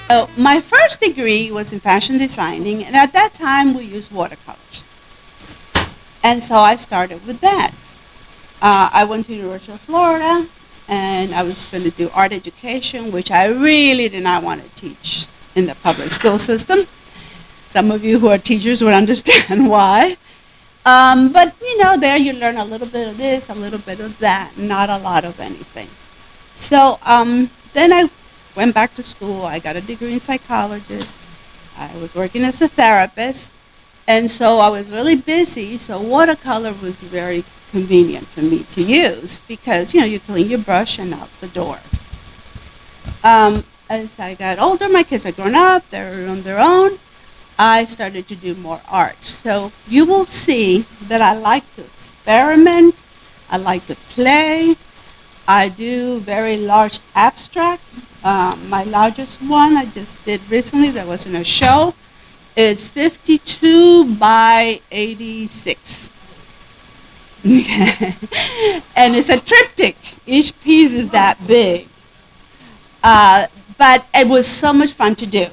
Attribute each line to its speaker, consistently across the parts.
Speaker 1: So my first degree was in fashion designing, and at that time we used watercolors. And so I started with that. I went to the University of Florida, and I was going to do art education, which I really did not want to teach in the public school system. Some of you who are teachers would understand why. But, there you learn a little bit of this, a little bit of that, not a lot of anything. So then I went back to school. I got a degree in psychology. I was working as a therapist. And so I was really busy, so watercolor was very convenient for me to use because, you clean your brush and out the door. As I got older, my kids had grown up, they were on their own. I started to do more art. So you will see that I like to experiment, I like to play. I do very large abstract. My largest one I just did recently that was in a show. It's 52 by 86. And it's a triptych. Each piece is that big. But it was so much fun to do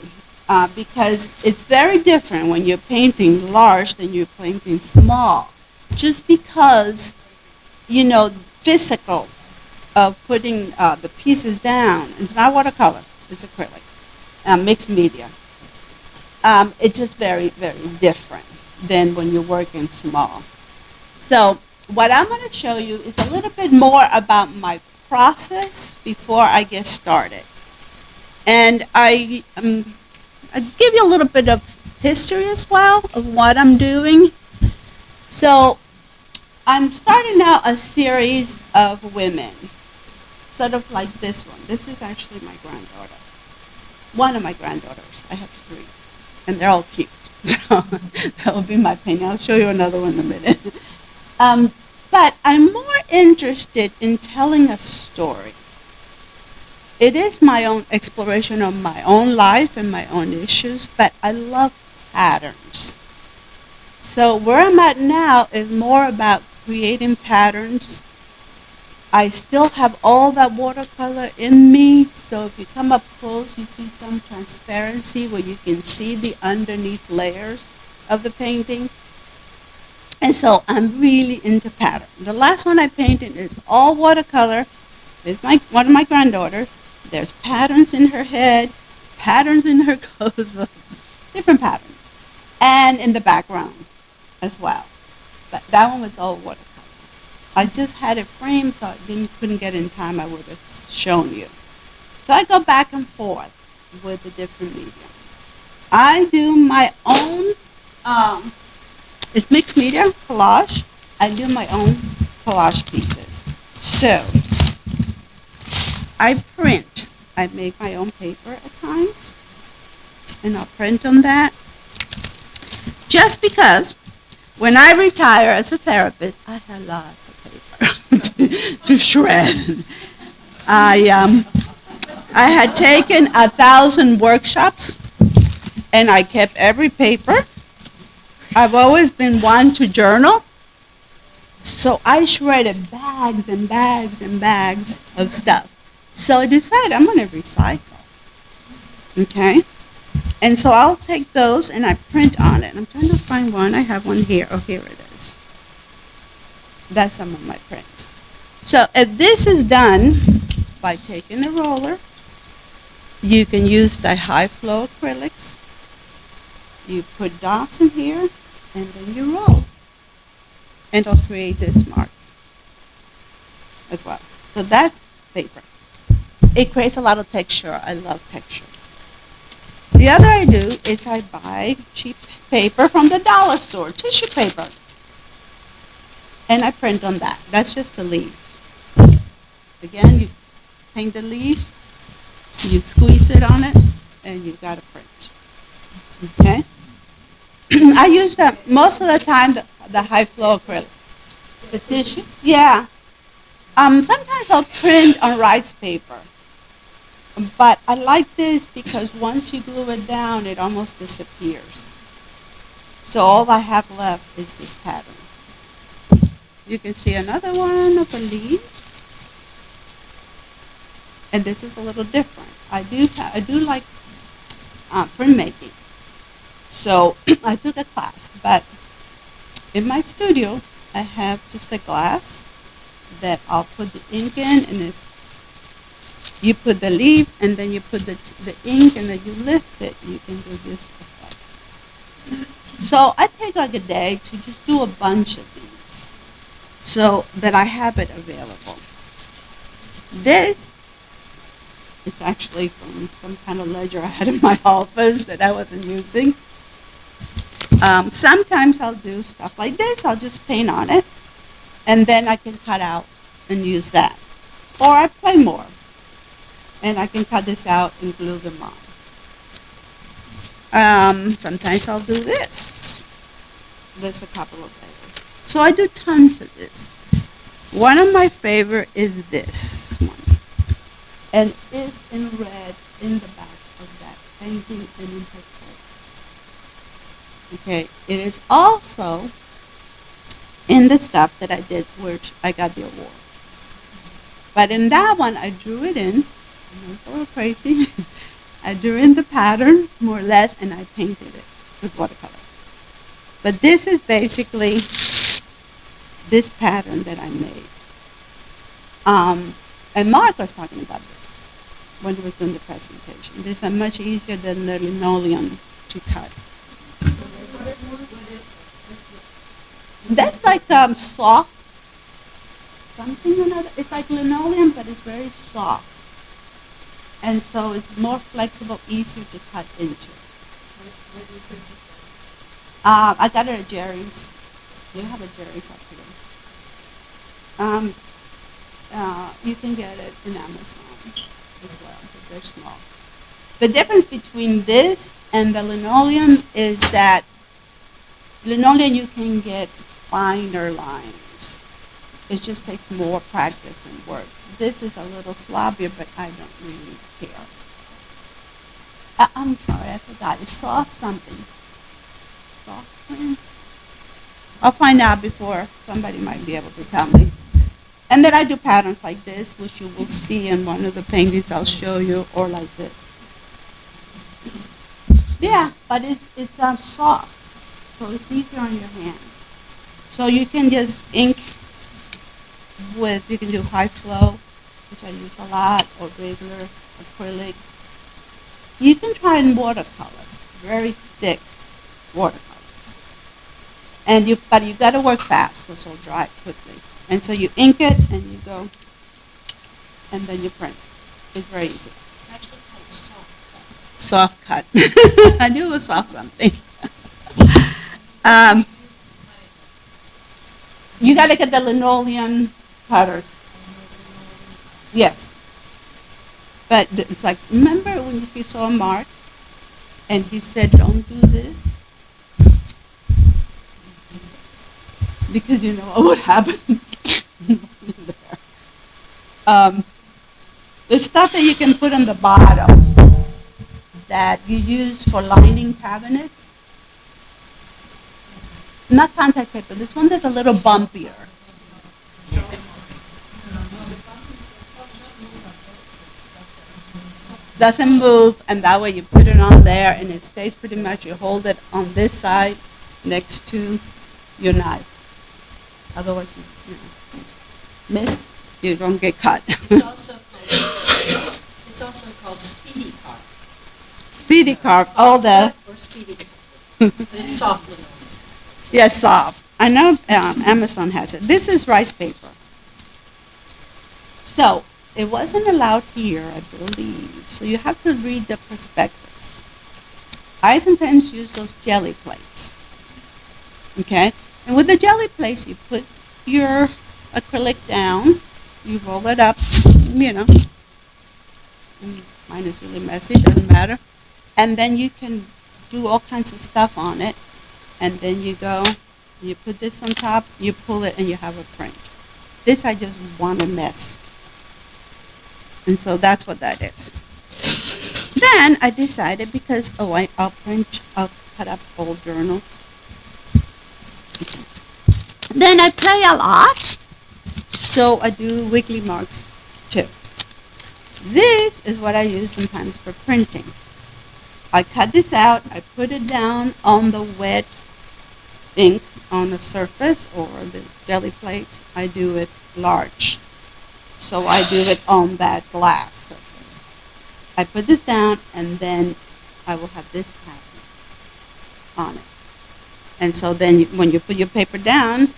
Speaker 1: because it's very different when you're painting large than you're painting small. Just because, physical of putting the pieces down. It's not watercolor, it's acrylic, mixed media. It's just very, very different than when you're working small. So what I'm going to show you is a little bit more about my process before I get started. And I give you a little bit of history as well of what I'm doing. So I'm starting out a series of women, sort of like this one. This is actually my granddaughter. One of my granddaughters. I have three. And they're all cute. So that will be my painting. I'll show you another one in a minute. But I'm more interested in telling a story. It is my own exploration of my own life and my own issues, but I love patterns. So where I'm at now is more about creating patterns. I still have all that watercolor in me, so if you come up close, you see some transparency where you can see the underneath layers of the painting. And so I'm really into pattern. The last one I painted is all watercolor. It's one of my granddaughters. There's patterns in her head, patterns in her clothes, different patterns, and in the background as well. But that one was all watercolor. I just had it framed, so I couldn't get in time. I would have shown you. So I go back and forth with the different mediums. I do my own, it's mixed media, collage. I do my own collage pieces. So I print. I make my own paper at times, and I'll print on that. Just because when I retire as a therapist, I have lots of paper to shred. I had taken 1,000 workshops, and I kept every paper. I've always been one to journal, so I shredded bags and bags and bags of stuff. So I decided I'm going to recycle, okay? And so I'll take those and I print on it. I'm trying to find one. I have one here. Oh, here it is. That's some of my prints. So if this is done by taking a roller, you can use the high flow acrylics. You put dots in here and then you roll. And it'll create these marks as well. So that's paper. It creates a lot of texture. I love texture. The other I do is I buy cheap paper from the dollar store, tissue paper. And I print on that. That's just a leaf. Again, you paint the leaf, you squeeze it on it, and you got a print. Okay? I use that most of the time, the high flow acrylic. The tissue? Yeah. Sometimes I'll print on rice paper. But I like this because once you glue it down, it almost disappears. So all I have left is this pattern. You can see another one of a leaf. And this is a little different. I do like printmaking. So I took a class, but in my studio, I have just a glass that I'll put the ink in, and if you put the leaf, and then you put the ink, and then you lift it, you can do this effect. So I take like a day to just do a bunch of these so that I have it available. This is actually from some kind of ledger I had in my office that I wasn't using. Sometimes I'll do stuff like this. I'll just paint on it, and then I can cut out and use that. Or I play more, and I can cut this out and glue them on. Sometimes I'll do this. There's a couple of layers. So I do tons of this. One of my favorite is this one, and it's in red in the back of that painting and in her face. Okay, it is also in the stuff that I did, which I got the award. But in that one, I drew it in. It's a little crazy. I drew in the pattern, more or less, and I painted it with watercolor. But this is basically this pattern that I made. And Mark was talking about this when he was doing the presentation. These are much easier than the linoleum to cut. That's like soft something or another. It's like linoleum, but it's very soft. And so it's more flexible, easier to cut into. I got it at Jerry's. You have a Jerry's up here. You can get it in Amazon as well, but they're small. The difference between this and the linoleum is that linoleum you can get finer lines. It just takes more practice and work. This is a little sloppier, but I don't really care. I'm sorry, I forgot. It's soft something. Soft print? I'll find out before. Somebody might be able to tell me. And then I do patterns like this, which you will see in one of the paintings I'll show you, or like this. Yeah, but it's soft, so it's easier on your hands. So you can just ink with, you can do high flow, which I use a lot, or regular acrylic. You can try in watercolor, very thick watercolor. But you got to work fast because it'll dry quickly. And so you ink it and you go, and then you print. It's very easy.
Speaker 2: It's actually called soft cut.
Speaker 1: Soft cut. I knew it was soft something. You got to get the linoleum cutters. Yes. But it's like, remember when you saw Mark and he said, don't do this? Because you know what would happen. There's stuff that you can put on the bottom that you use for lining cabinets. Not contact paper. This one is a little bumpier. Doesn't move, and that way you put it on there, and it stays pretty much. You hold it on this side next to your knife. Otherwise, you miss, you don't get cut.
Speaker 2: It's also called speedy carve.
Speaker 1: Speedy carve, all the.
Speaker 2: Or speedy carve. But it's soft linoleum.
Speaker 1: Yes, soft. I know Amazon has it. This is rice paper. So it wasn't allowed here, I believe. So you have to read the prospectus. I sometimes use those jelly plates. Okay? And with the jelly plates, you put your acrylic down, you roll it up, you know. Mine is really messy, doesn't matter. And then you can do all kinds of stuff on it. And then you go, you put this on top, you pull it, and you have a print. This I just want to mess. And so that's what that is. Then I decided, because, I'll cut up old journals. Okay. Then I play a lot, so I do weekly marks too. This is what I use sometimes for printing. I cut this out, I put it down on the wet ink on the surface or the jelly plate. I do it large. So I do it on that glass surface. I put this down and then I will have this pattern on it. And so then when you put your paper down,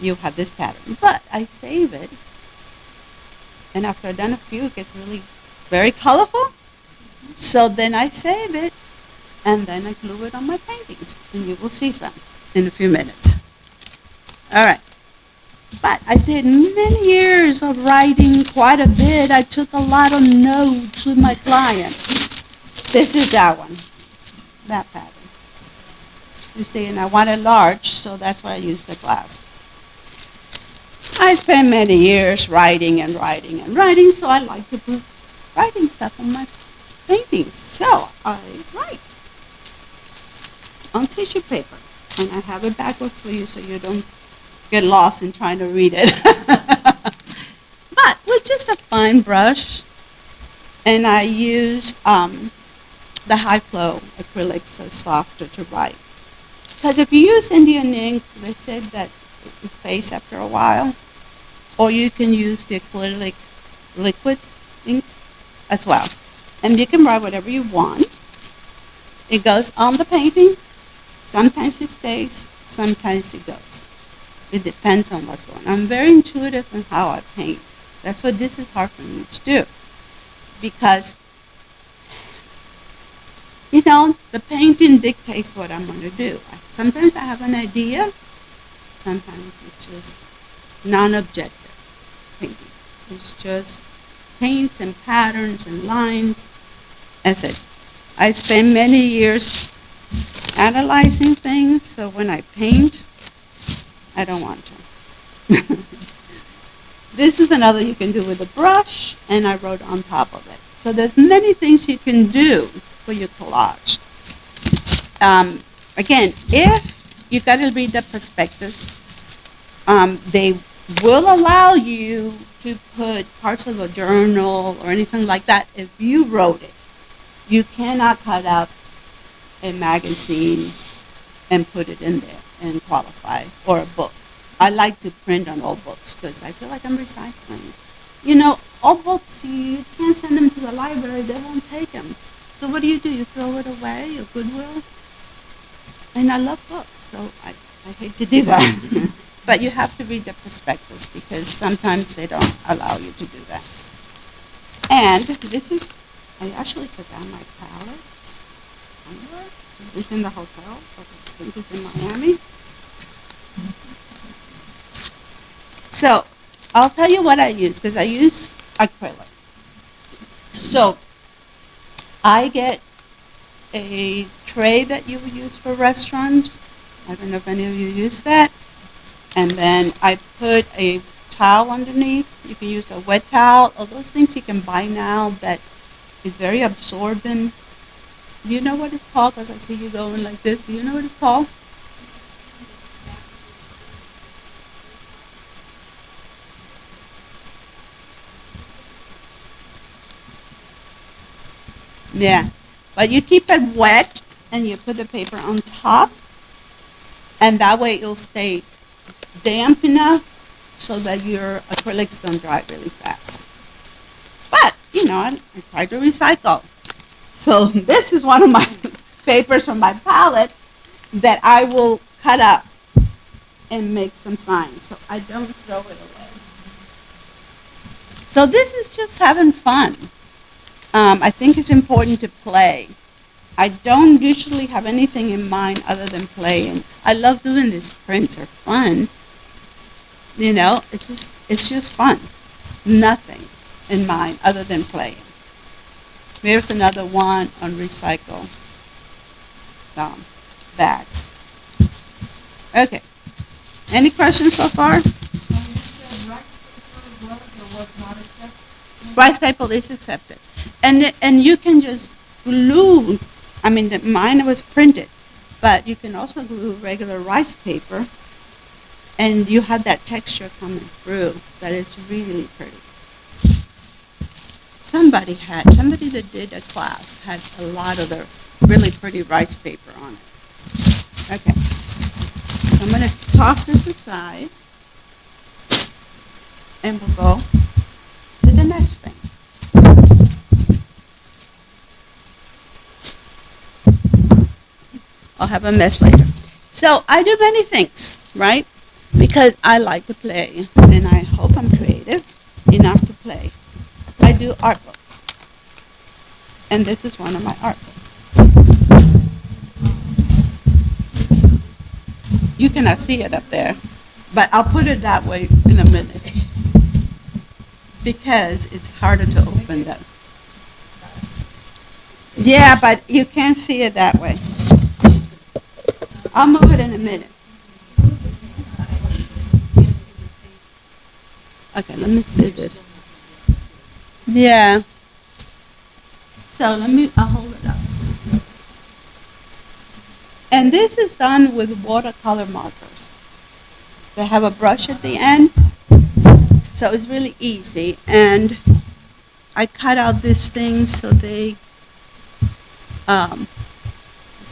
Speaker 1: you have this pattern. But I save it, and after I've done a few, it gets really very colorful. So then I save it, and then I glue it on my paintings, and you will see some in a few minutes. All right. But I did many years of writing, quite a bit. I took a lot of notes with my client. This is that one, that pattern. You see, and I want it large, so that's why I use the glass. I spent many years writing and writing and writing, so I like to put writing stuff on my paintings. So I write on tissue paper, and I have it backwards for you so you don't get lost in trying to read it. But with just a fine brush, and I use the high flow acrylics, so softer to write. Because if you use Indian ink, they said that it fades after a while. Or you can use the acrylic liquid ink as well. And you can write whatever you want. It goes on the painting. Sometimes it stays, sometimes it goes. It depends on what's going on. I'm very intuitive in how I paint. That's what this is hard for me to do. Because, you know, the painting dictates what I'm going to do. Sometimes I have an idea. Sometimes it's just non-objective painting. It's just paints and patterns and lines. That's it. I spend many years analyzing things, so when I paint, I don't want to. This is another you can do with a brush, and I wrote on top of it. So there's many things you can do for your collage. Again, if you got to read the prospectus, they will allow you to put parts of a journal or anything like that if you wrote it. You cannot cut out a magazine and put it in there and qualify, or a book. I like to print on old books because I feel like I'm recycling. You know, old books, you can't send them to the library, they won't take them. So what do? You throw it away, or Goodwill? And I love books, so I hate to do that. But you have to read the prospectus because sometimes they don't allow you to do that. And this is, I actually forgot my palette. It's in the hotel, but I think it's in Miami. So I'll tell you what I use, because I use acrylic. So I get a tray that you would use for restaurants. I don't know if any of you use that. And then I put a towel underneath. You can use a wet towel. All those things you can buy now that is very absorbent. Do you know what it's called? Because I see you going like this. Do you know what it's called? Yeah. But you keep it wet and you put the paper on top. And that way it'll stay damp enough so that your acrylics don't dry really fast. But, you know, I try to recycle. So this is one of my papers from my palette that I will cut up and make some signs so I don't throw it away. So this is just having fun. I think it's important to play. I don't usually have anything in mind other than playing. I love doing these prints. They're fun. You know, it's just fun. Nothing in mind other than playing. Here's another one on recycle bags. Okay. Any questions so far? Rice paper is accepted. And you can just glue, I mean, mine was printed, but you can also glue regular rice paper, and you have that texture coming through that is really pretty. Somebody that did a class had a lot of their really pretty rice paper on it. Okay, so I'm going to toss this aside, and we'll go to the next thing. I'll have a mess later. So I do many things, right? Because I like to play, and I hope I'm creative enough to play. I do art books, and this is one of my art books. You cannot see it up there, but I'll put it that way in a minute because it's harder to open that. Yeah, but you can't see it that way. I'll move it in a minute. Okay, let me see this. Yeah. So I'll hold it up. And this is done with watercolor markers. They have a brush at the end, so it's really easy. And I cut out these things so it's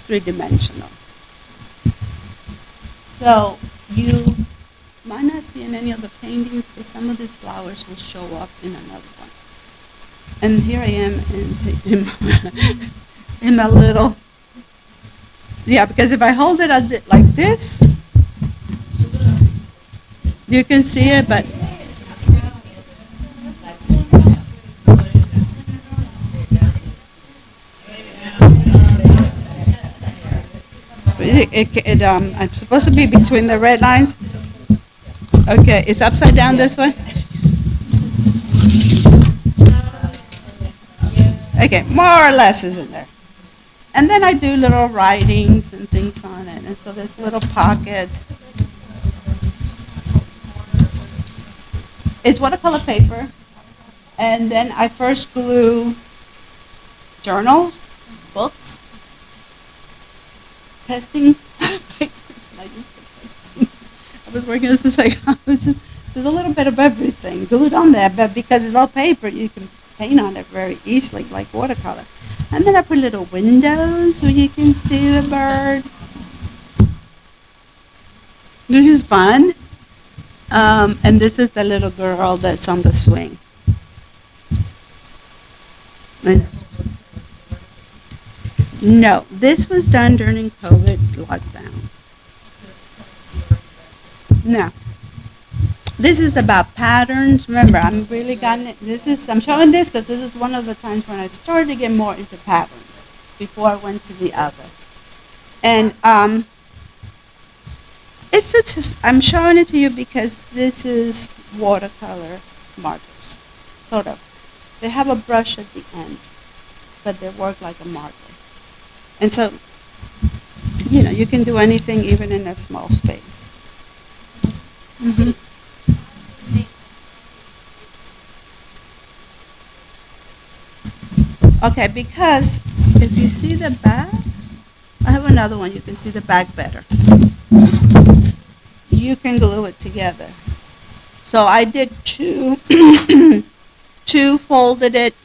Speaker 1: three-dimensional. So you might not see in any of the paintings, but some of these flowers will show up in another one. And here I am in a little, yeah, because if I hold it like this, you can see it, but I'm supposed to be between the red lines. Okay, it's upside down this way. Okay, more or less is in there. And then I do little writings and things on it. And so there's little pockets. It's watercolor paper. And then I first glue journals, books, testing papers. I was working as a psychologist. There's a little bit of everything glued on there, but because it's all paper, you can paint on it very easily, like watercolor. And then I put little windows so you can see the bird, which is fun. And this is the little girl that's on the swing. And no, this was done during COVID lockdown. No. This is about patterns. Remember, I'm showing this because this is one of the times when I started to get more into patterns before I went to the other. And I'm showing it to you because this is watercolor markers, sort of. They have a brush at the end, but they work like a marker. And so, you can do anything even in a small space. Mm-hmm. Okay, because if you see the back, I have another one, you can see the back better. You can glue it together. So I did two, folded it,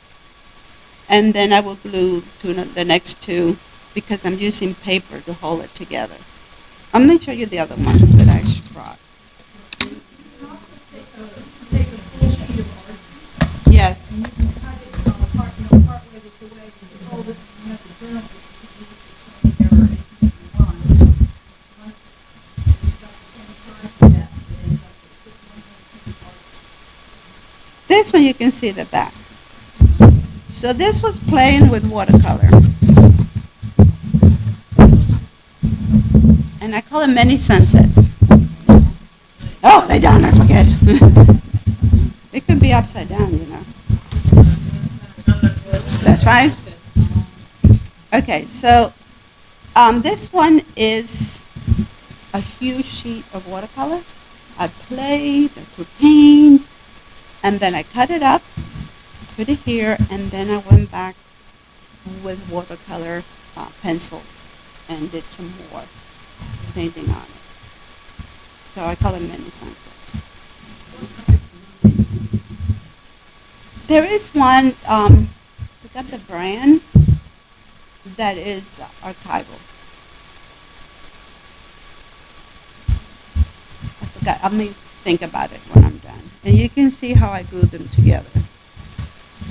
Speaker 1: and then I will glue the next two because I'm using paper to hold it together. I'm going to show you the other one that I brought. Yes. This one you can see the back. So this was playing with watercolor. And I call it many sunsets. Oh, lay down, I forget. It could be upside down, That's right. Okay, so this one is a huge sheet of watercolor. I played, I took paint, and then I cut it up, put it here, and then I went back with watercolor pencils and did some more painting on it. So I call it many sunsets. There is one, look up the brand, that is archival. I forgot. I may think about it when I'm done. And you can see how I glue them together.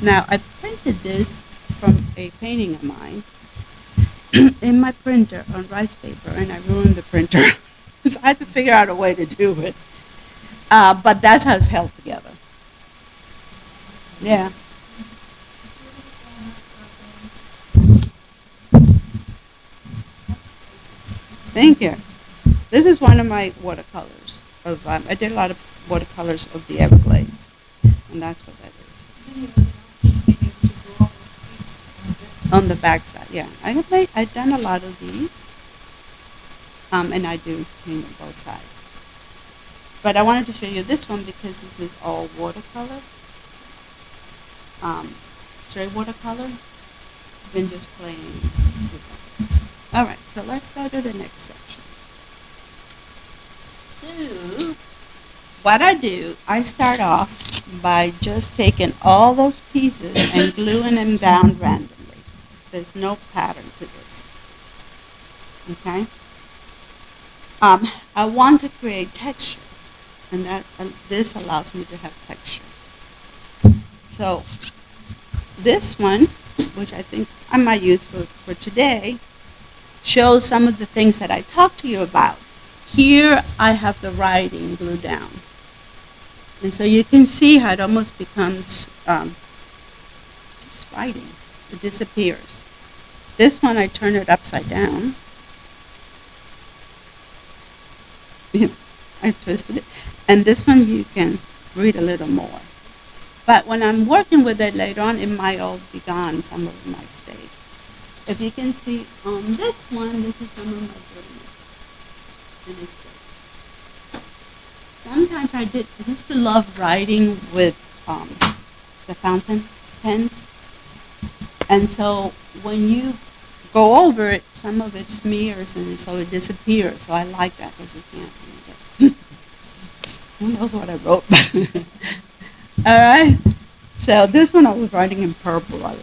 Speaker 1: Now, I printed this from a painting of mine in my printer on rice paper, and I ruined the printer. So I had to figure out a way to do it. But that's how it's held together. Yeah. Thank you. This is one of my watercolors. I did a lot of watercolors of the Everglades, and that's what that is. On the back side, yeah. I've done a lot of these, and I do paint on both sides. But I wanted to show you this one because this is all watercolor, straight watercolor. I've been just playing with that. All right, so let's go to the next section. So, what I do, I start off by just taking all those pieces and gluing them down randomly. There's no pattern to this. Okay? I want to create texture, and this allows me to have texture. So, this one, which I think I might use for today, shows some of the things that I talked to you about. Here I have the writing glued down. And so you can see how it almost becomes just writing. It disappears. This one I turn it upside down. I twisted it. And this one you can read a little more. But when I'm working with it later on, it might all be gone. Some of it might stay. If you can see on this one, this is some of my goodness. And it's good. Sometimes I used to love writing with the fountain pens. And so when you go over it, some of it smears and so it disappears. So I like that because you can't read it. Who knows what I wrote? All right. So this one I was writing in purple. I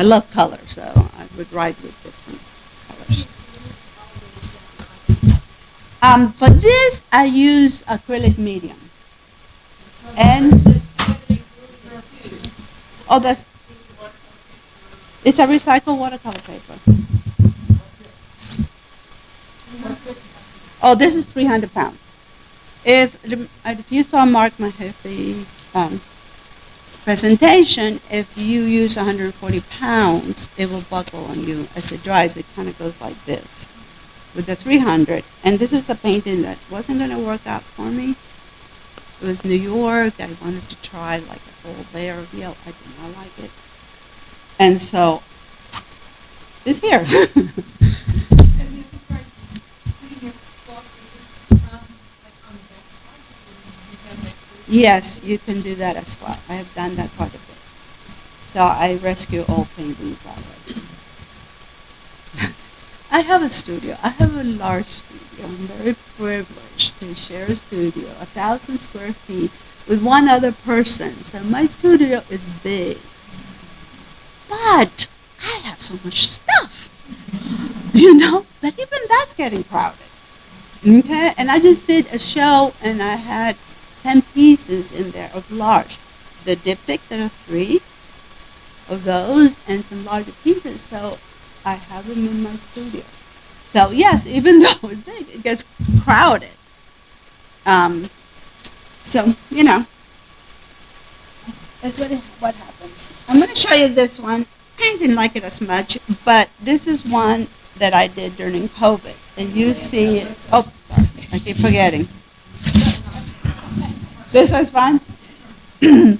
Speaker 1: love color, so I would write with different colors. For this, I use acrylic medium. And it's a recycled watercolor paper. Oh, this is 300 pounds. If you saw Mark Mahaffey presentation, if you use 140 pounds, it will buckle on you as it dries. It kind of goes like this with the 300. And this is a painting that wasn't going to work out for me. It was New York. I wanted to try like a whole layer of yellow. I did not like it. And so it's here. Yes, you can do that as well. I have done that quite a bit. So I rescue all paintings already. I have a studio. I have a large studio. I'm very privileged to share a studio, 1,000 square feet, with one other person. So my studio is big. But I have so much stuff, but even that's getting crowded. Okay, and I just did a show and I had 10 pieces in there of large. The diptych, there are 3 of those and some larger pieces, so I have them in my studio. So yes, even though it's big, it gets crowded. So, that's what happens. I'm going to show you this one. I didn't like it as much, but this is one that I did during COVID. And you see it. Oh, sorry, I keep forgetting. This was fun. And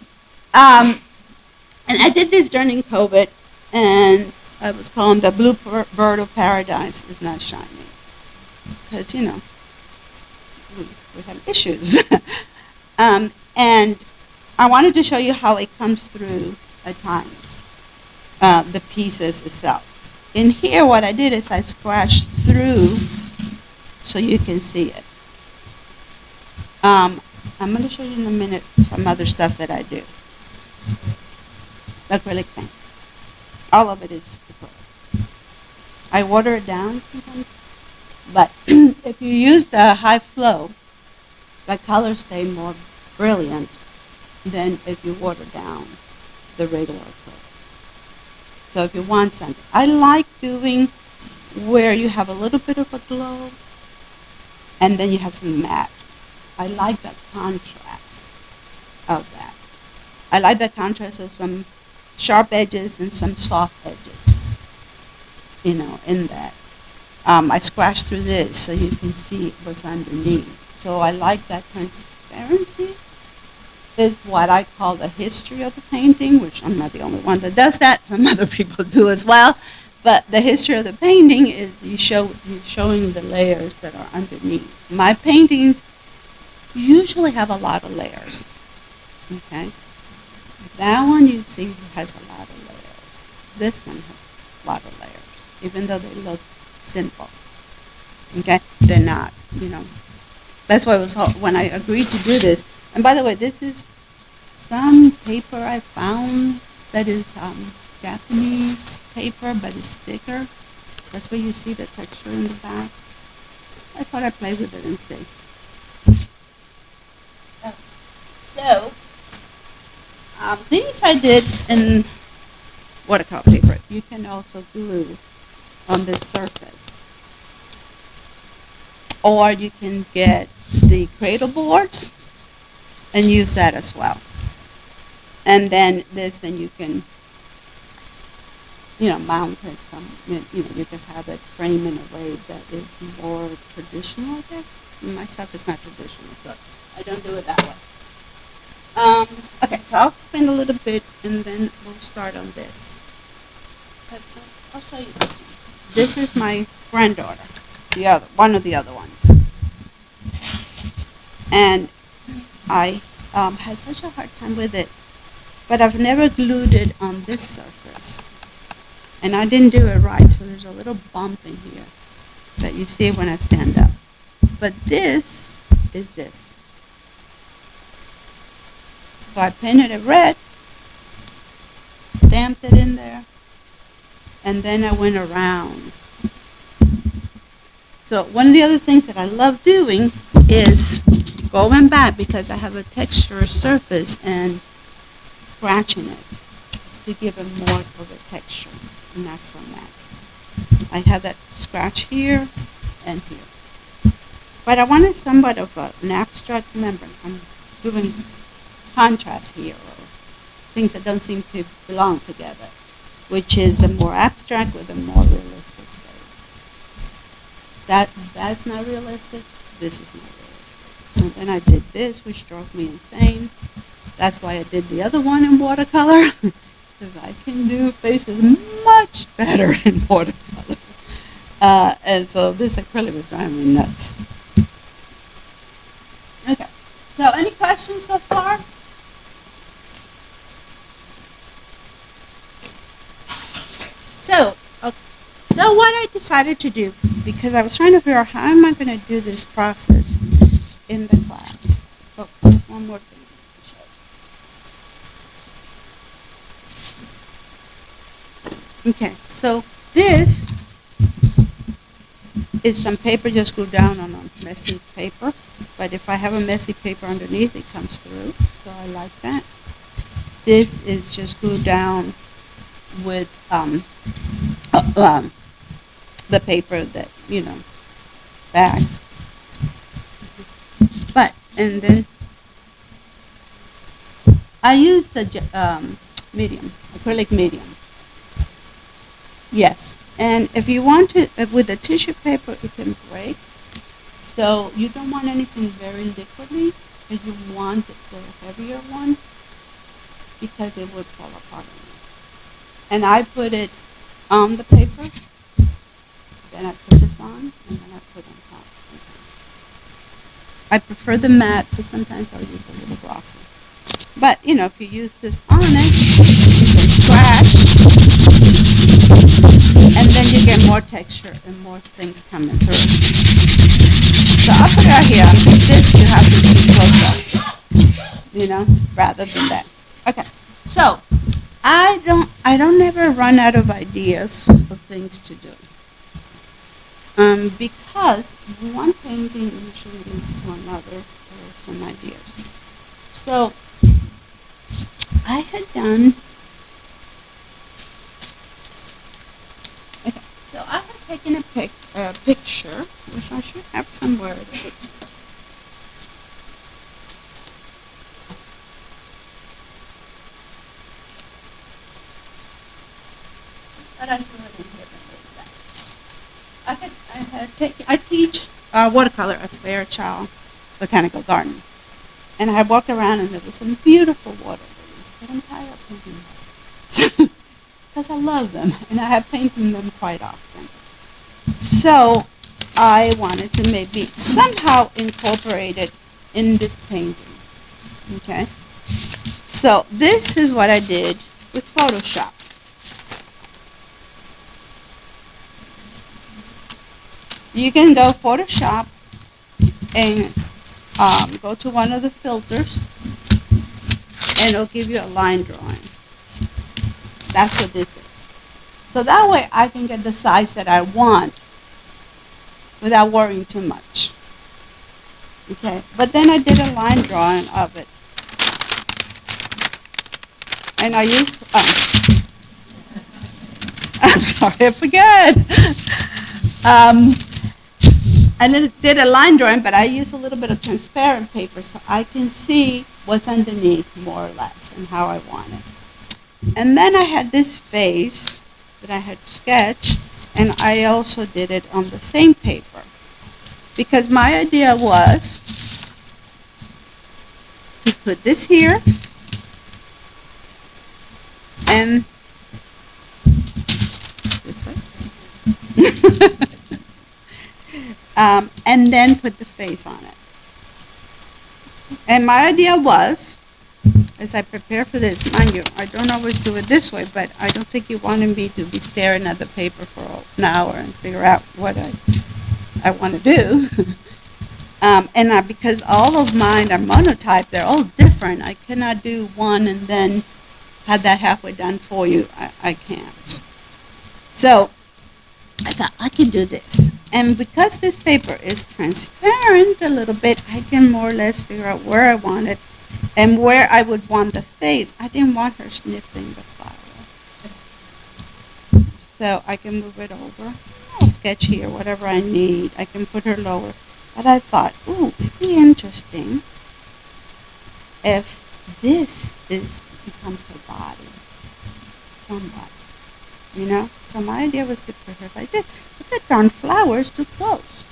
Speaker 1: I did this during COVID, and I was calling the blue bird of paradise is not shining. Because, we have issues. And I wanted to show you how it comes through at times, the pieces itself. In here, what I did is I scratched through so you can see it. I'm going to show you in a minute some other stuff that I do. Acrylic paint. All of it is acrylic. I water it down sometimes. But if you use the high flow, the colors stay more brilliant than if you water down the regular acrylic. So if you want something, I like doing where you have a little bit of a glow and then you have some matte. I like that contrast of that. I like the contrast of some sharp edges and some soft edges, in that. I scratched through this so you can see what's underneath. So I like that transparency. Is what I call the history of the painting, which I'm not the only one that does that. Some other people do as well. But the history of the painting is you're showing the layers that are underneath. My paintings usually have a lot of layers. Okay? That one you see has a lot of layers. This one has a lot of layers, even though they look simple. Okay? They're not, That's why it was when I agreed to do this. And by the way, this is some paper I found that is Japanese paper, but it's thicker. That's where you see the texture in the back. I thought I'd play with it and see. So, these I did in watercolor paper. You can also glue on the surface. Or you can get the cradle boards and use that as well. And then you can, mount it you can have it framed in a way that is more traditional, I guess. My stuff is not traditional, so I don't do it that way. Okay, so I'll spend a little bit and then we'll start on this. But I'll show you this one. This is my granddaughter, one of the other ones. And I had such a hard time with it, but I've never glued it on this surface. And I didn't do it right, so there's a little bump in here that you see when I stand up. But this is this. So I painted it red, stamped it in there, and then I went around. So one of the other things that I love doing is going back, because I have a texture surface, and scratching it to give it more of a texture, and not so matte. I have that scratch here and here. But I wanted somewhat of an abstract, remember, I'm doing contrast here, or things that don't seem to belong together, which is the more abstract with a more realistic face. That's not realistic, this is not realistic. And then I did this, which drove me insane. That's why I did the other one in watercolor, because I can do faces much better in watercolor. And so this acrylic was driving me nuts. Okay, so any questions so far? So what I decided to do, because I was trying to figure out how am I going to do this process in the class. Oh, one more thing to show. Okay, so this is some paper just glued down on a messy paper, but if I have a messy paper underneath, it comes through, so I like that. This is just glued down with the paper that, bags. And then I use the medium, acrylic medium. Yes, and if you want to, with the tissue paper, it can break. So you don't want anything very liquidy, because you want the heavier one, because it would fall apart on you. And I put it on the paper, then I put this on, and then I put on top. I prefer the matte, but sometimes I'll use a little glossy. But, if you use this on it, you can scratch, and then you get more texture and more things coming through. So I'll put it out here. I think this you have to see close up, rather than that. Okay, so I don't ever run out of ideas of things to do. Because one painting usually leads to another or some ideas. So I had done, okay, so I had taken a picture, which I should have somewhere. But I threw it in here. I teach watercolor at Fairchild Botanical Garden. And I walked around and there was some beautiful water lilies, but I'm tired of painting them. Because I love them and I have painted them quite often. So I wanted to maybe somehow incorporate it in this painting. Okay? So this is what I did with Photoshop. You can go Photoshop and go to one of the filters and it'll give you a line drawing. That's what this is. So that way I can get the size that I want without worrying too much. Okay, but then I did a line drawing of it. And I used, I'm sorry, I forgot. I did a line drawing, but I used a little bit of transparent paper so I can see what's underneath more or less and how I want it. And then I had this face that I had sketched, and I also did it on the same paper. Because my idea was to put this here and this way. And then put the face on it. And my idea was, as I prepare for this, mind you, I don't always do it this way, but I don't think you wanted me to be staring at the paper for an hour and figure out what I want to do. Because all of mine are monotype, they're all different. I cannot do one and then have that halfway done for you. I can't. So I thought I could do this. And because this paper is transparent a little bit, I can more or less figure out where I want it and where I would want the face. I didn't want her sniffing the flower. So I can move it over. I'll sketch here, whatever I need. I can put her lower. But I thought, ooh, it'd be interesting if this becomes her body. Somewhat. You know? So my idea was to put her like this. But the darn flower is too close.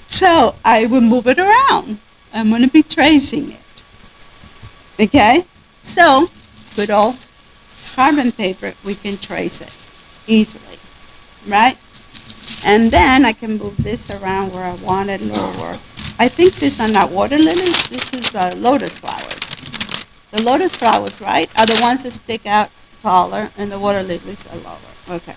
Speaker 1: So I will move it around. I'm going to be tracing it. Okay? So, good old carbon paper, we can trace it easily. Right? And then I can move this around where I want it lower. I think these are not water lilies. This is lotus flowers. The lotus flowers, right, are the ones that stick out taller, and the water lilies are lower. Okay.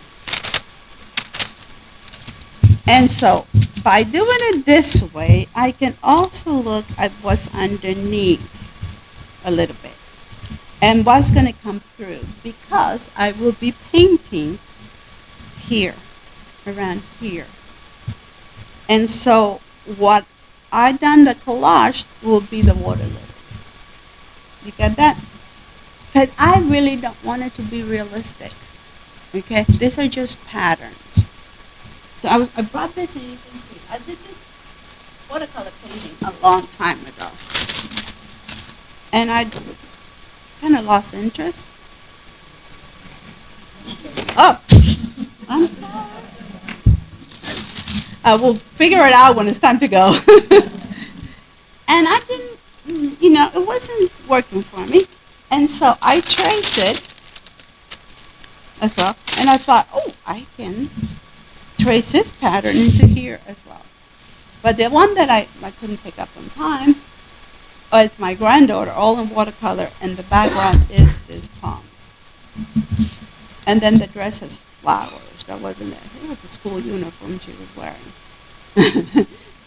Speaker 1: And so, by doing it this way, I can also look at what's underneath a little bit and what's going to come through, because I will be painting here, around here. And so what I done the collage will be the water lilies. You get that? Because I really don't want it to be realistic. Okay? These are just patterns. So I brought this and you can see. I did this watercolor painting a long time ago. And I kind of lost interest. Oh! I'm sorry. I will figure it out when it's time to go. And I didn't, it wasn't working for me. And so I traced it as well. And I thought, oh, I can trace this pattern into here as well. But the one that I couldn't pick up in time, it's my granddaughter, all in watercolor, and the background is these palms. And then the dress has flowers. That wasn't it. It was a school uniform she was wearing.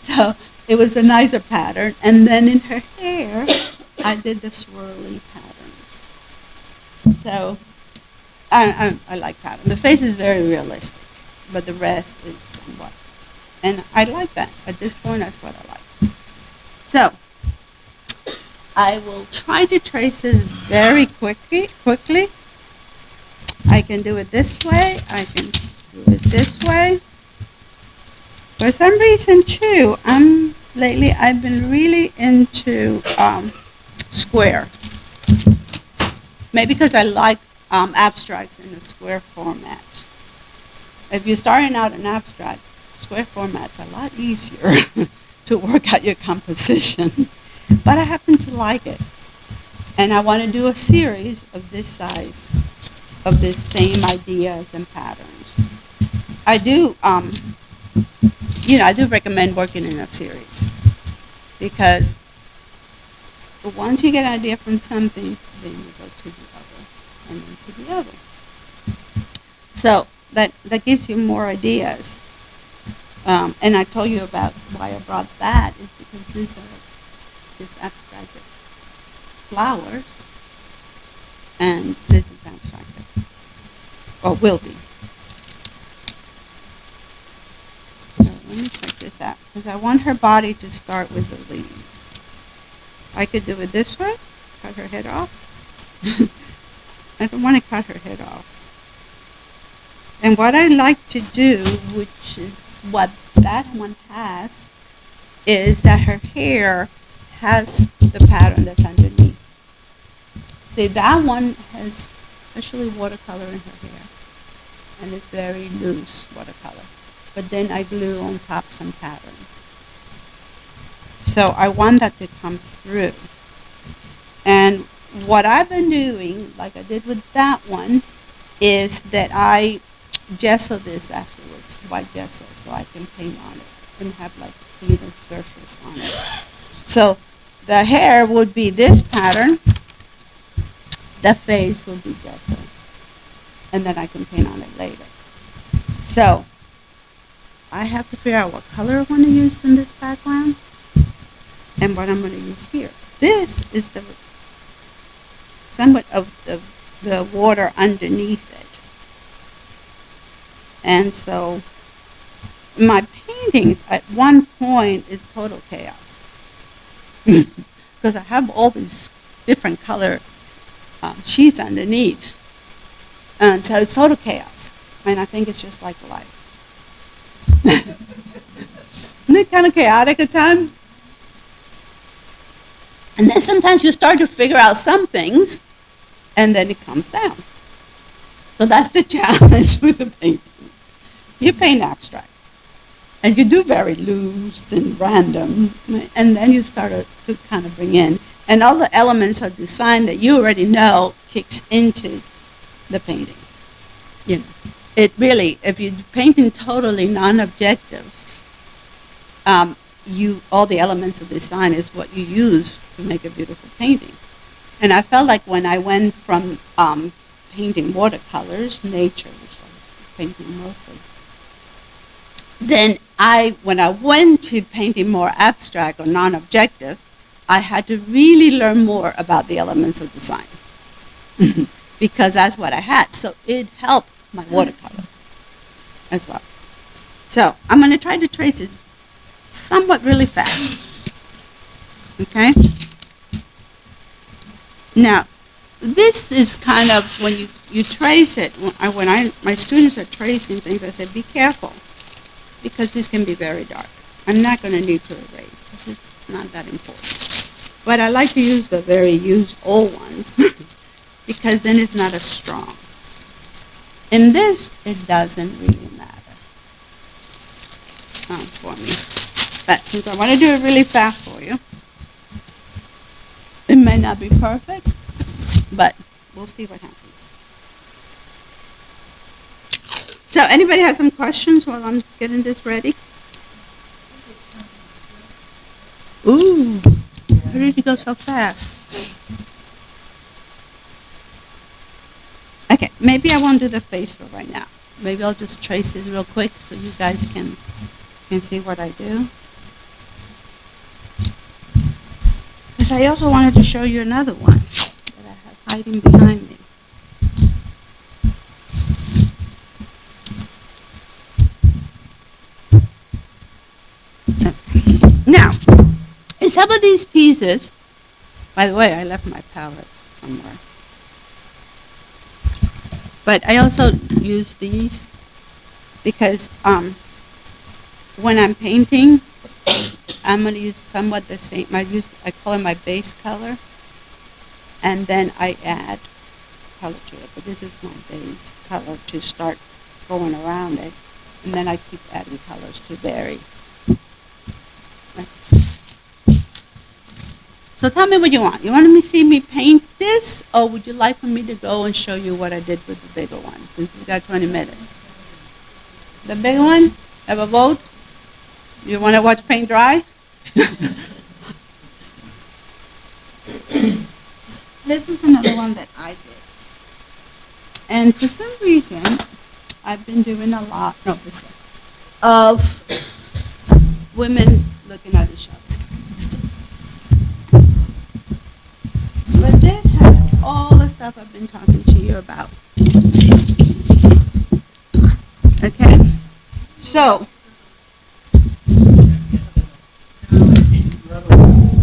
Speaker 1: So it was a nicer pattern. And then in her hair, I did the swirly pattern. So I like pattern. The face is very realistic. but the rest is somewhat. And I like that. At this point, that's what I like. So, I will try to trace this very quickly. I can do it this way. I can do it this way. For some reason, too, lately I've been really into square. Maybe because I like abstracts in a square format. If you're starting out in abstract, square format's a lot easier to work out your composition. But I happen to like it. And I want to do a series of this size, of this same ideas and patterns. I do, I do recommend working in a series. Because once you get an idea from something, then you go to the other, and then to the other. So that gives you more ideas. And I told you about why I brought that is because these are abstracted flowers, and this is abstracted, or will be. So let me check this out, because I want her body to start with the leaf. I could do it this way, cut her head off. I don't want to cut her head off. And what I like to do, which is what that one has, is that her hair has the pattern that's underneath. See, that one has especially watercolor in her hair, and it's very loose watercolor. But then I glue on top some patterns. So I want that to come through. And what I've been doing, like I did with that one, is that I gesso this afterwards, white gesso, so I can paint on it and have like a cleaner surface on it. So the hair would be this pattern, the face will be gesso, and then I can paint on it later. So I have to figure out what color I want to use in this background and what I'm going to use here. This is the somewhat of the water underneath it. And so my paintings at one point is total chaos. Because I have all these different color sheets underneath. And so it's total chaos. And I think it's just like life. Isn't it kind of chaotic at times? And then sometimes you start to figure out some things, and then it comes down. So that's the challenge with the painting. You paint abstract, and you do very loose and random, and then you start to kind of bring in, and all the elements of design that you already know kicks into the painting. You know, it really, if you're painting totally non-objective, all the elements of design is what you use to make a beautiful painting. And I felt like when I went from painting watercolors, nature, which I was painting mostly, then when I went to painting more abstract or non-objective, I had to really learn more about the elements of design because that's what I had. So it helped my watercolor as well. So I'm going to try to trace this somewhat really fast. Okay? Now, this is kind of when you trace it. When my students are tracing things, I say, be careful, because this can be very dark. I'm not going to need to erase, because it's not that important. But I like to use the very used old ones, because then it's not as strong. In this, it doesn't really matter for me. But since I want to do it really fast for you, it may not be perfect, but we'll see what happens. So anybody have some questions while I'm getting this ready? Ooh, where did you go so fast? Okay, maybe I won't do the face for right now. Maybe I'll just trace this real quick so you guys can see what I do. Because I also wanted to show you another one that I have hiding behind me. some of these pieces, by the way, I left my palette somewhere. But I also use these because when I'm painting, I'm going to use somewhat the same. I call it my base color, and then I add color to it. But this is my base color to start going around it, and then I keep adding colors to vary. So tell me what you want. You want me to see me paint this, or would you like for me to go and show you what I did with the bigger one, since we got 20 minutes? The bigger one? Have a vote? You want to watch paint dry? This is another one that I did. And for some reason, I've been doing a lot, of women looking at each other. But this has all the stuff I've been talking to you about. Okay? So,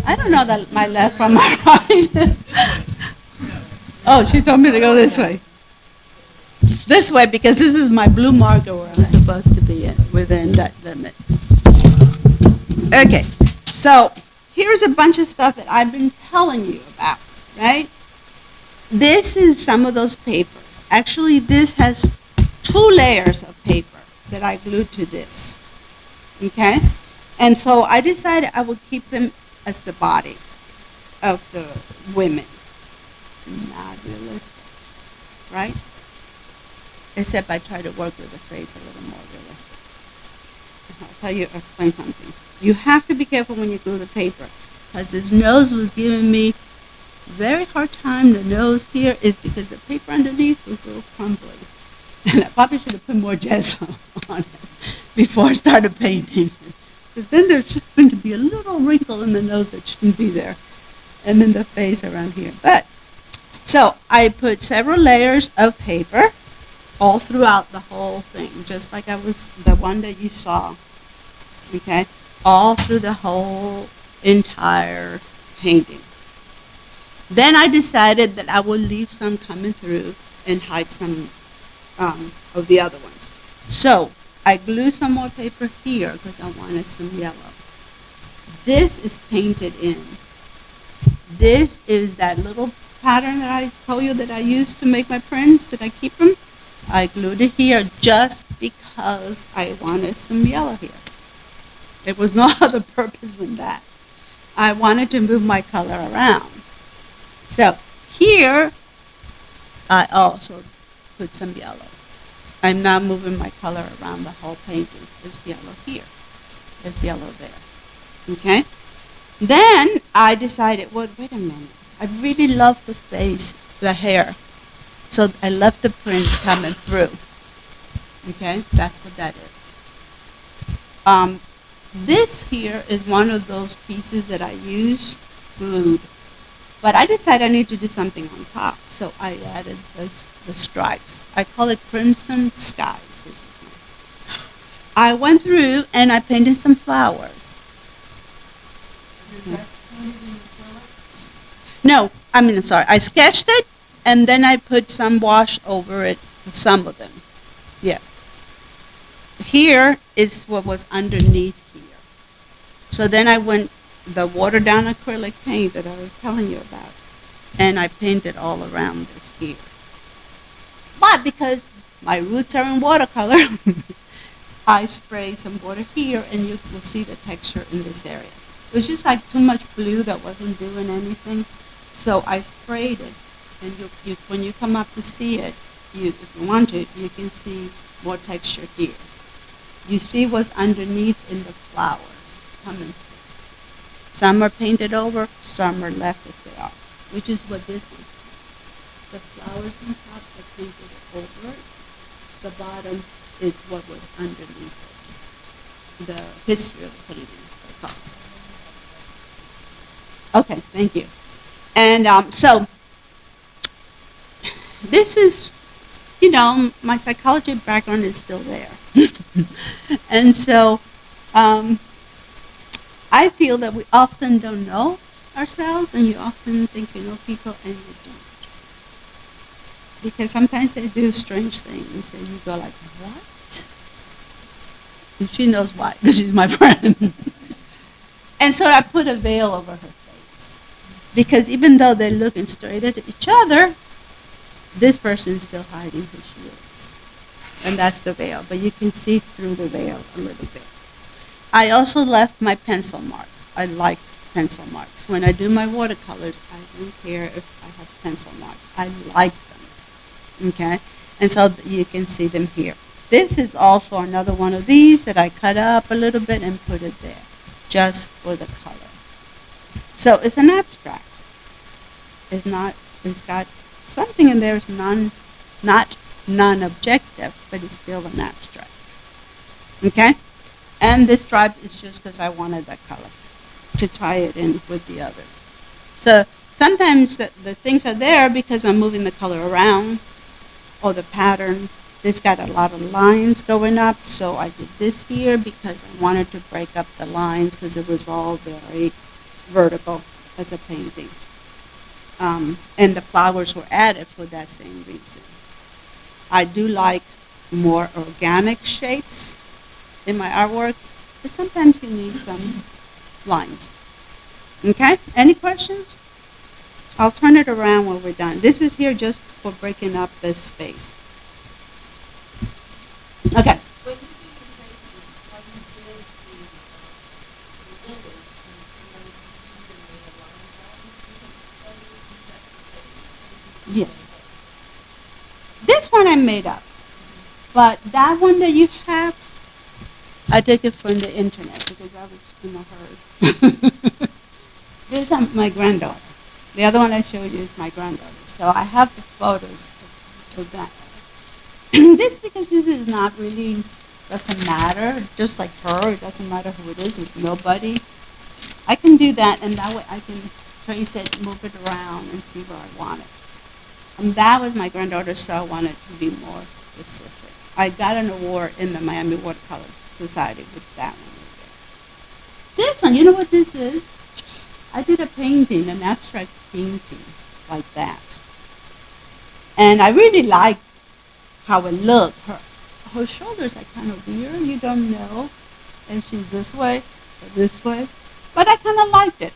Speaker 1: I don't know that my left from my right. Oh, she told me to go this way. This way, because this is my blue marker where I'm supposed to be within that limit. Okay, so here's a bunch of stuff that I've been telling you about, right? This is some of those papers. Actually, this has 2 layers of paper that I glued to this, okay? And so I decided I would keep them as the body of the women. Not realistic, right? Except I try to work with the face a little more realistic. I'll explain something. You have to be careful when you glue the paper, because this nose was giving me very hard time. The nose here is because the paper underneath was a little crumbly. And I probably should have put more gesso on it before I started painting. Because then there's just going to be a little wrinkle in the nose that shouldn't be there. And then the face around here. So I put several layers of paper all throughout the whole thing, just like I was the one that you saw, okay? All through the whole entire painting. Then I decided that I would leave some coming through and hide some of the other ones. So I glued some more paper here because I wanted some yellow. This is painted in. This is that little pattern that I told you that I used to make my prints, that I keep them. I glued it here just because I wanted some yellow here. There was no other purpose than that. I wanted to move my color around. So here, I also put some yellow. I'm now moving my color around the whole painting. There's yellow here. There's yellow there. Okay? Then I decided, well, wait a minute. I really love the face, the hair. So I left the prints coming through. Okay? That's what that is. This here is one of those pieces that I use glued. But I decided I need to do something on top. So I added the stripes. I call it Crimson Skies. I went through and I painted some flowers. No, I sketched it and then I put some wash over it, some of them. Yeah. Here is what was underneath here. So then I went the watered down acrylic paint that I was telling you about, and I painted all around this here. But because my roots are in watercolor, I sprayed some water here, and you will see the texture in this area. It was just like too much blue that wasn't doing anything, so I sprayed it, and when you come up to see it, if you want to, you can see more texture here. You see what's underneath in the flowers coming through. Some are painted over, some are left as they are, which is what this is. The flowers on top are painted over it. The bottom is what was underneath it. The history of the painting, they call it. Okay, thank you. And so, this is, my psychology background is still there. And so, I feel that we often don't know ourselves, and you often think you know people, and you don't. Because sometimes they do strange things, and you go like, what? And she knows why, because she's my friend. And so I put a veil over her face. Because even though they're looking straight at each other, this person is still hiding who she is. And that's the veil. But you can see through the veil a little bit. I also left my pencil marks. I like pencil marks. When I do my watercolors, I don't care if I have pencil marks. I like them. Okay? And so you can see them here. This is also another one of these that I cut up a little bit and put it there, just for the color. So it's an abstract. It's got something in there is not non-objective, but it's still an abstract. Okay? And this stripe is just because I wanted that color to tie it in with the other. So sometimes the things are there because I'm moving the color around, or the pattern. It's got a lot of lines going up, so I did this here because I wanted to break up the lines because it was all very vertical as a painting. And the flowers were added for that same reason. I do like more organic shapes in my artwork, but sometimes you need some lines. Okay? Any questions? I'll turn it around when we're done. This is here just for breaking up the space. Okay.
Speaker 2: When you do your faces, how you did the lilies, and then you made a line down,
Speaker 1: Yes. This one I made up. But that one that you have, I took it from the internet because I was in a hurry. This is my granddaughter. The other one I showed you is my granddaughter. So I have the photos of that. This because this is not really, doesn't matter, just like her, it doesn't matter who it is, it's nobody. I can do that, and that way I can trace it, move it around, and see where I want it. And that was my granddaughter, so I wanted to be more specific. I got an award in the Miami Watercolor Society with that one. This one, you know what this is? I did a painting, an abstract painting, like that. And I really liked how it looked. Her shoulders are kind of weird. You don't know if she's this way or this way. But I kind of liked it.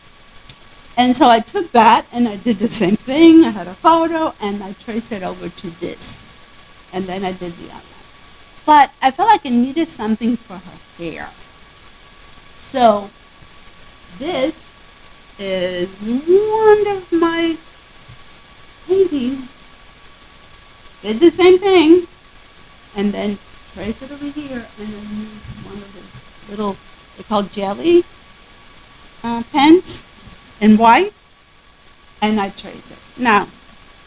Speaker 1: And so I took that and I did the same thing. I had a photo and I traced it over to this. And then I did the outline. But I felt like I needed something for her hair. So this is one of my paintings. Did the same thing, and then trace it over here, and then use one of the little, they're called jelly pens in white, and I trace it. Now,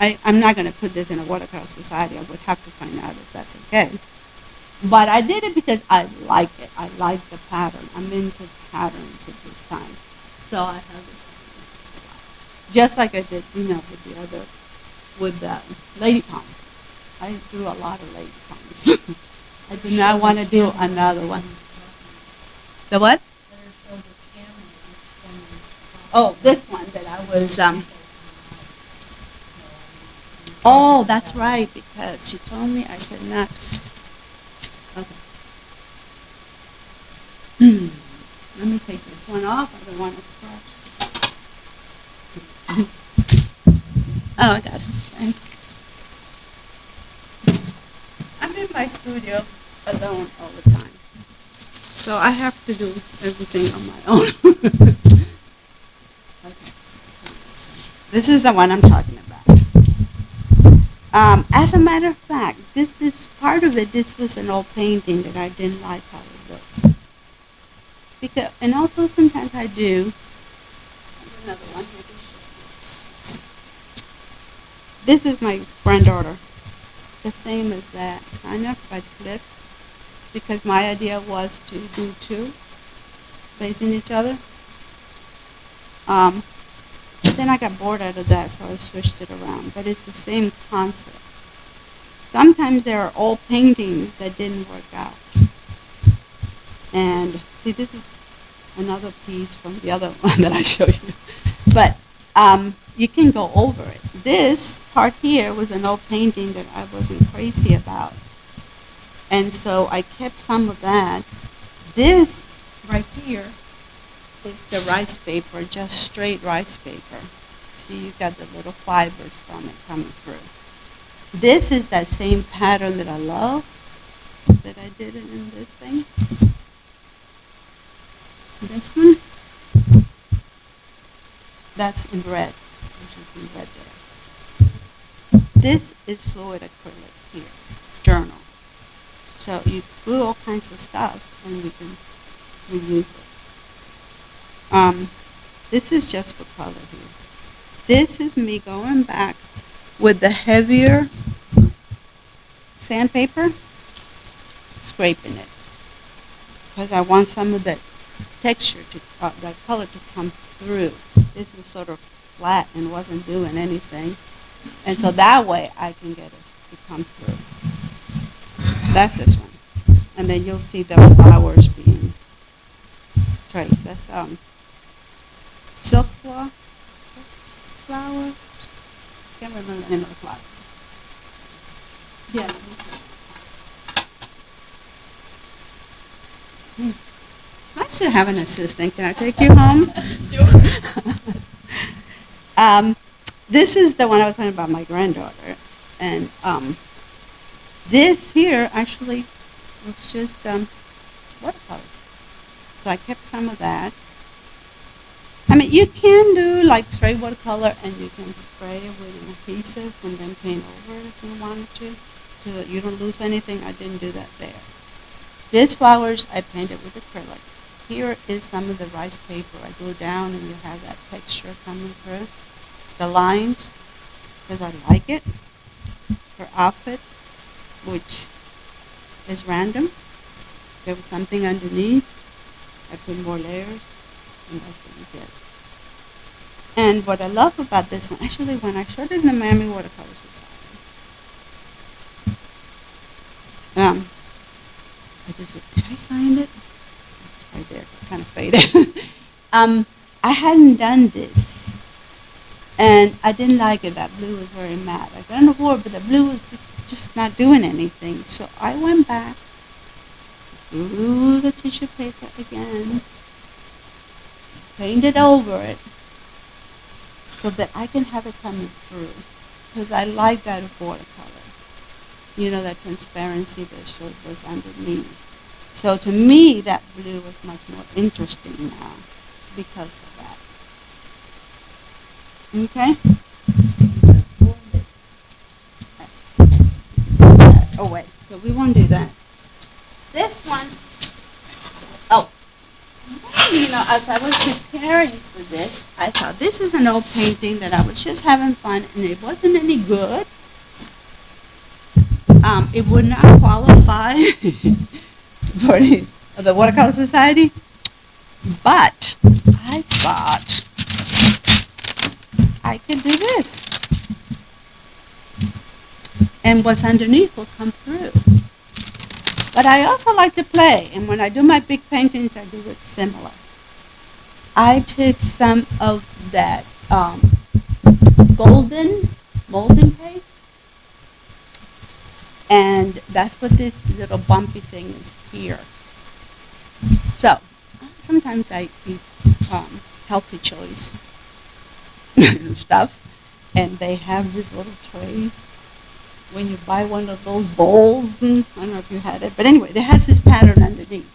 Speaker 1: I'm not going to put this in a watercolor society. I would have to find out if that's okay. But I did it because I like it. I like the pattern. I'm into patterns at this time. So I have it. Just like I did, with the other, with the lady palm. I drew a lot of lady palms. I did not want to do another one. The what? Oh, this one that I was, oh, that's right, because she told me I could not. Okay. Let me take this one off. I don't want to scratch. Oh, I got it. Thanks. I'm in my studio alone all the time. So I have to do everything on my own. Okay. This is the one I'm talking about. As a matter of fact, this is part of it. This was an old painting that I didn't like how it looked. Because, and also sometimes I do. Another one here. This is my granddaughter. The same as that. Kind of, I flipped. Because my idea was to do two facing each other. But then I got bored out of that, so I switched it around. But it's the same concept. Sometimes there are old paintings that didn't work out. And see, this is another piece from the other one that I showed you. But you can go over it. This part here was an old painting that I wasn't crazy about. And so I kept some of that. This right here is the rice paper, just straight rice paper. See, you got the little fibers from it coming through. This is that same pattern that I love, that I did it in this thing. This one, that's in red, which is in red there. This is fluid acrylic here, journal. So you glue all kinds of stuff and you can reuse it. This is just for color here. This is me going back with the heavier sandpaper, scraping it. Because I want some of that texture, that color to come through. This was sort of flat and wasn't doing anything. And so that way I can get it to come through. That's this one. And then you'll see the flowers being traced. That's silk flower. Can't remember the name of the flower. Yeah. Nice to have an assistant. Can I take you home?
Speaker 2: Sure.
Speaker 1: This is the one I was talking about, my granddaughter. And this here actually was just watercolor. So I kept some of that. I mean, you can do like straight watercolor and you can spray with an adhesive and then paint over it if you wanted to, so that you don't lose anything. I didn't do that there. These flowers I painted with acrylic. Here is some of the rice paper. I glue down and you have that texture coming through. The lines, because I like it. Her outfit, which is random. There was something underneath. I put more layers, and that's what you get. And what I love about this one, actually when I showed it in the Miami Watercolor Society, did I sign it? It's right there, kind of faded. I hadn't done this, and I didn't like it. That blue was very matte. I got on the board, but the blue was just not doing anything. So I went back, threw the tissue paper again, painted over it, so that I can have it coming through. Because I like that watercolor. You know, that transparency that shows what's underneath. So to me, that blue was much more interesting now because of that. Okay? Oh, wait. So we won't do that. This one, you know, as I was preparing for this, I thought this is an old painting that I was just having fun, and it wasn't any good. It would not qualify for the Watercolor Society, but I thought I could do this. And what's underneath will come through. But I also like to play, and when I do my big paintings, I do it similar. I took some of that golden molding paste, and that's what this little bumpy thing is here. So, sometimes I eat healthy choice stuff, and they have these little trays. When you buy one of those bowls, and I don't know if you had it, but anyway, it has this pattern underneath.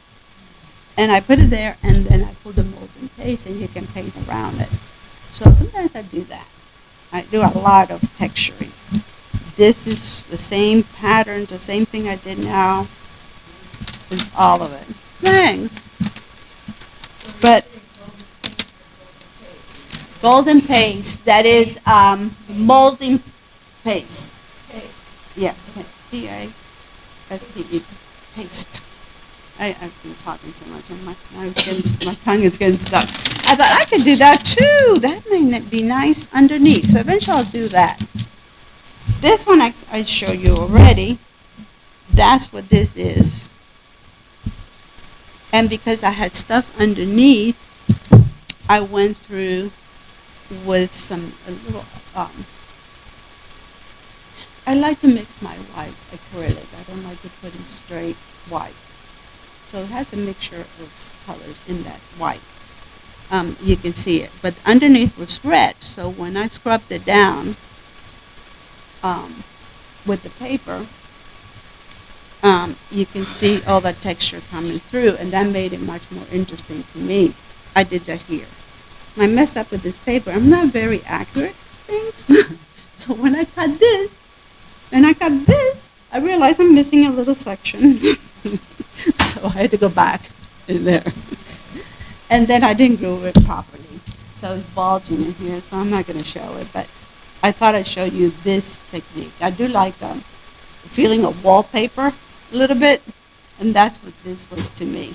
Speaker 1: And I put it there, and then I put the mold in paste, and you can paint around it. So sometimes I do that. I do a lot of texturing. This is the same pattern, the same thing I did now, is all of it. Thanks. But golden paste, that is molding paste. Yeah, P-A-S-T-E, paste. I've been talking too much, and my tongue is getting stuck. I thought I could do that too. That may be nice underneath. So eventually I'll do that. This one I showed you already. That's what this is. And because I had stuff underneath, I went through with a little, I like to mix my white acrylic. I don't like to put in straight white. So it has a mixture of colors in that white. You can see it. But underneath was red. So when I scrubbed it down with the paper, you can see all that texture coming through, and that made it much more interesting to me. I did that here. I messed up with this paper. I'm not very accurate at things. So when I cut this, and I cut this, I realized I'm missing a little section. So I had to go back in there. And then I didn't glue it properly. So it's bulging in here, so I'm not going to show it. But I thought I'd show you this technique. I do like the feeling of wallpaper a little bit, and that's what this was to me.